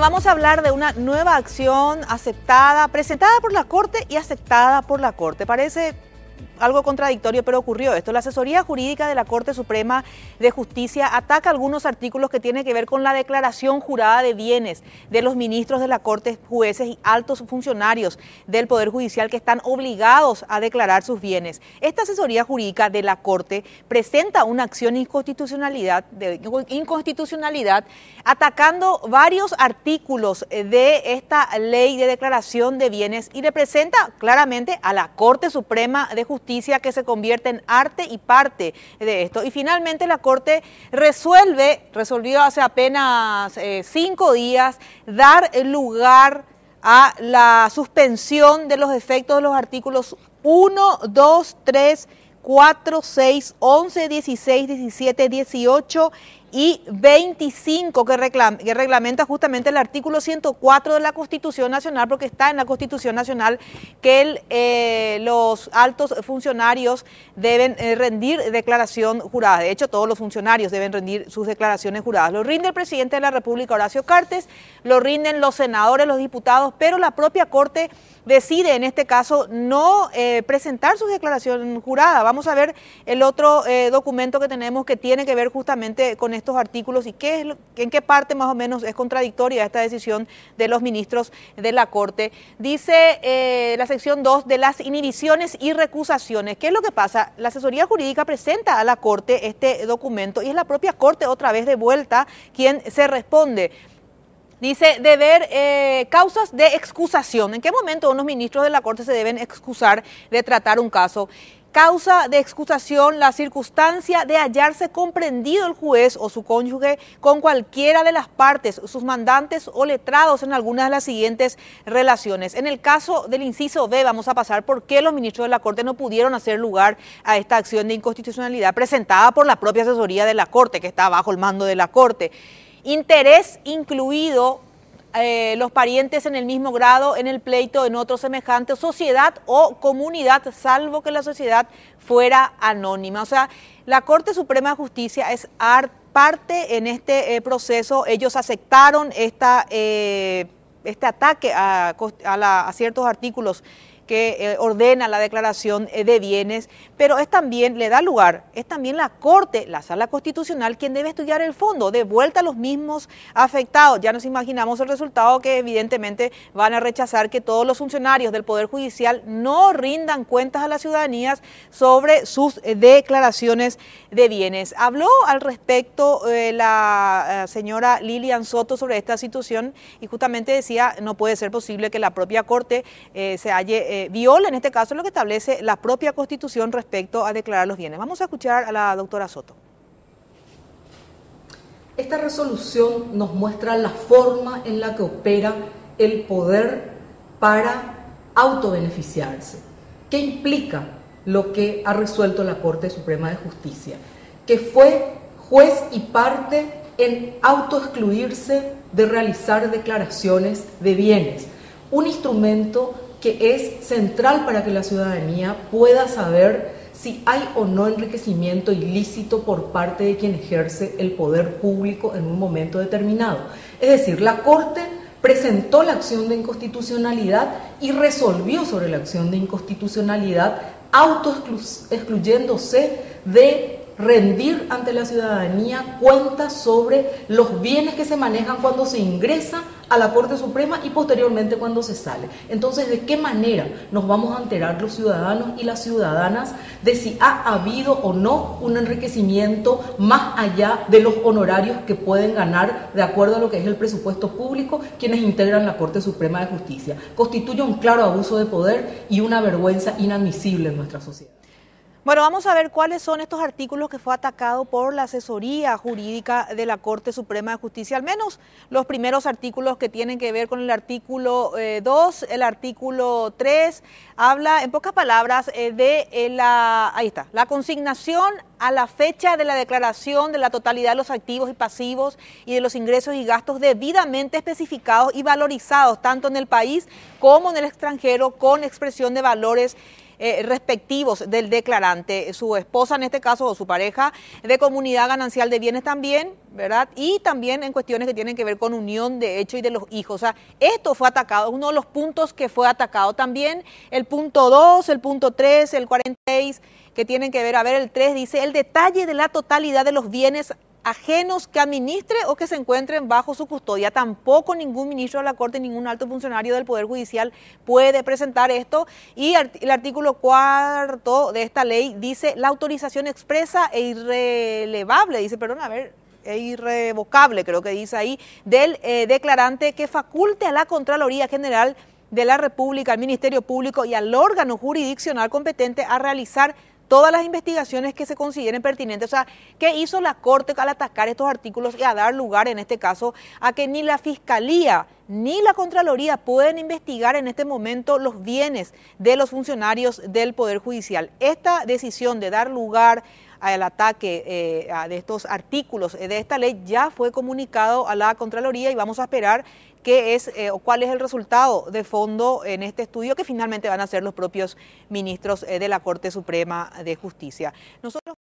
Vamos a hablar de una nueva acción aceptada, presentada por la Corte y aceptada por la Corte. Parece algo contradictorio, pero ocurrió esto. La asesoría jurídica de la Corte Suprema de Justicia ataca algunos artículos que tienen que ver con la declaración jurada de bienes de los ministros de la Corte, jueces y altos funcionarios del Poder Judicial que están obligados a declarar sus bienes. Esta asesoría jurídica de la Corte presenta una acción de inconstitucionalidad atacando varios artículos de esta ley de declaración de bienes y le presenta claramente a la Corte Suprema de Justicia que se convierte en arte y parte de esto. Y finalmente la Corte resolvió hace apenas 5 días dar lugar a la suspensión de los efectos de los artículos 1, 2, 3, 4, 6, 11, 16, 17, 18 y 25 que reglamenta justamente el artículo 104 de la Constitución Nacional, porque está en la Constitución Nacional que los altos funcionarios deben rendir declaración jurada. De hecho, todos los funcionarios deben rendir sus declaraciones juradas. Lo rinde el presidente de la República, Horacio Cartes, lo rinden los senadores, los diputados, pero la propia Corte decide en este caso no presentar su declaración jurada. Vamos a ver el otro documento que tenemos que tiene que ver justamente con estos artículos y en qué parte más o menos es contradictoria esta decisión de los ministros de la Corte. Dice la sección 2 de las inhibiciones y recusaciones. ¿Qué es lo que pasa? La asesoría jurídica presenta a la Corte este documento y es la propia Corte otra vez de vuelta quien se responde. Dice, causas de excusación. ¿En qué momento unos ministros de la Corte se deben excusar de tratar un caso? Causa de excusación, la circunstancia de hallarse comprendido el juez o su cónyuge con cualquiera de las partes, sus mandantes o letrados en alguna de las siguientes relaciones. En el caso del inciso B, vamos a pasar por qué los ministros de la Corte no pudieron hacer lugar a esta acción de inconstitucionalidad presentada por la propia asesoría de la Corte, que está bajo el mando de la Corte. Interés incluido los parientes en el mismo grado en el pleito en otro semejante, sociedad o comunidad, salvo que la sociedad fuera anónima. O sea, la Corte Suprema de Justicia es parte en este proceso. Ellos aceptaron este ataque a ciertos artículos que ordena la declaración de bienes, pero es también la Corte, la Sala Constitucional, quien debe estudiar el fondo, de vuelta a los mismos afectados. Ya nos imaginamos el resultado, que evidentemente van a rechazar que todos los funcionarios del Poder Judicial no rindan cuentas a la ciudadanía sobre sus declaraciones de bienes. Habló al respecto la señora Lilian Soto sobre esta situación y justamente decía, no puede ser posible que la propia Corte viola en este caso lo que establece la propia Constitución respecto a declarar los bienes. Vamos a escuchar a la doctora Soto. Esta resolución nos muestra la forma en la que opera el poder para autobeneficiarse. ¿Qué implica lo que ha resuelto la Corte Suprema de Justicia? Que fue juez y parte en autoexcluirse de realizar declaraciones de bienes, un instrumento que es central para que la ciudadanía pueda saber si hay o no enriquecimiento ilícito por parte de quien ejerce el poder público en un momento determinado. Es decir, la Corte presentó la acción de inconstitucionalidad y resolvió sobre la acción de inconstitucionalidad, autoexcluyéndose de rendir ante la ciudadanía cuentas sobre los bienes que se manejan cuando se ingresa a la Corte Suprema y posteriormente cuando se sale. Entonces, ¿de qué manera nos vamos a enterar los ciudadanos y las ciudadanas de si ha habido o no un enriquecimiento más allá de los honorarios que pueden ganar de acuerdo a lo que es el presupuesto público quienes integran la Corte Suprema de Justicia? Constituye un claro abuso de poder y una vergüenza inadmisible en nuestra sociedad. Bueno, vamos a ver cuáles son estos artículos que fue atacado por la asesoría jurídica de la Corte Suprema de Justicia, al menos los primeros artículos que tienen que ver con el artículo 2, el artículo 3, habla en pocas palabras la consignación a la fecha de la declaración de la totalidad de los activos y pasivos y de los ingresos y gastos debidamente especificados y valorizados tanto en el país como en el extranjero con expresión de valores respectivos del declarante, su esposa en este caso o su pareja, de comunidad ganancial de bienes también, ¿verdad? Y también en cuestiones que tienen que ver con unión de hecho y de los hijos. O sea, esto fue atacado, uno de los puntos que fue atacado. También el punto 2, el punto 3, el 46, que tienen que ver, el 3 dice, el detalle de la totalidad de los bienes ajenos que administre o que se encuentren bajo su custodia. Tampoco ningún ministro de la Corte, ningún alto funcionario del Poder Judicial puede presentar esto. Y el artículo 4 de esta ley dice la autorización expresa e irrelevable, dice, e irrevocable, creo que dice ahí, del declarante que faculte a la Contraloría General de la República, al Ministerio Público y al órgano jurisdiccional competente a realizar todas las investigaciones que se consideren pertinentes. O sea, ¿qué hizo la Corte al atacar estos artículos y a dar lugar, en este caso, a que ni la Fiscalía ni la Contraloría pueden investigar en este momento los bienes de los funcionarios del Poder Judicial? Esta decisión de dar lugar al ataque de estos artículos de esta ley ya fue comunicado a la Contraloría y vamos a esperar qué es o cuál es el resultado de fondo en este estudio que finalmente van a ser los propios ministros de la Corte Suprema de Justicia. Nosotros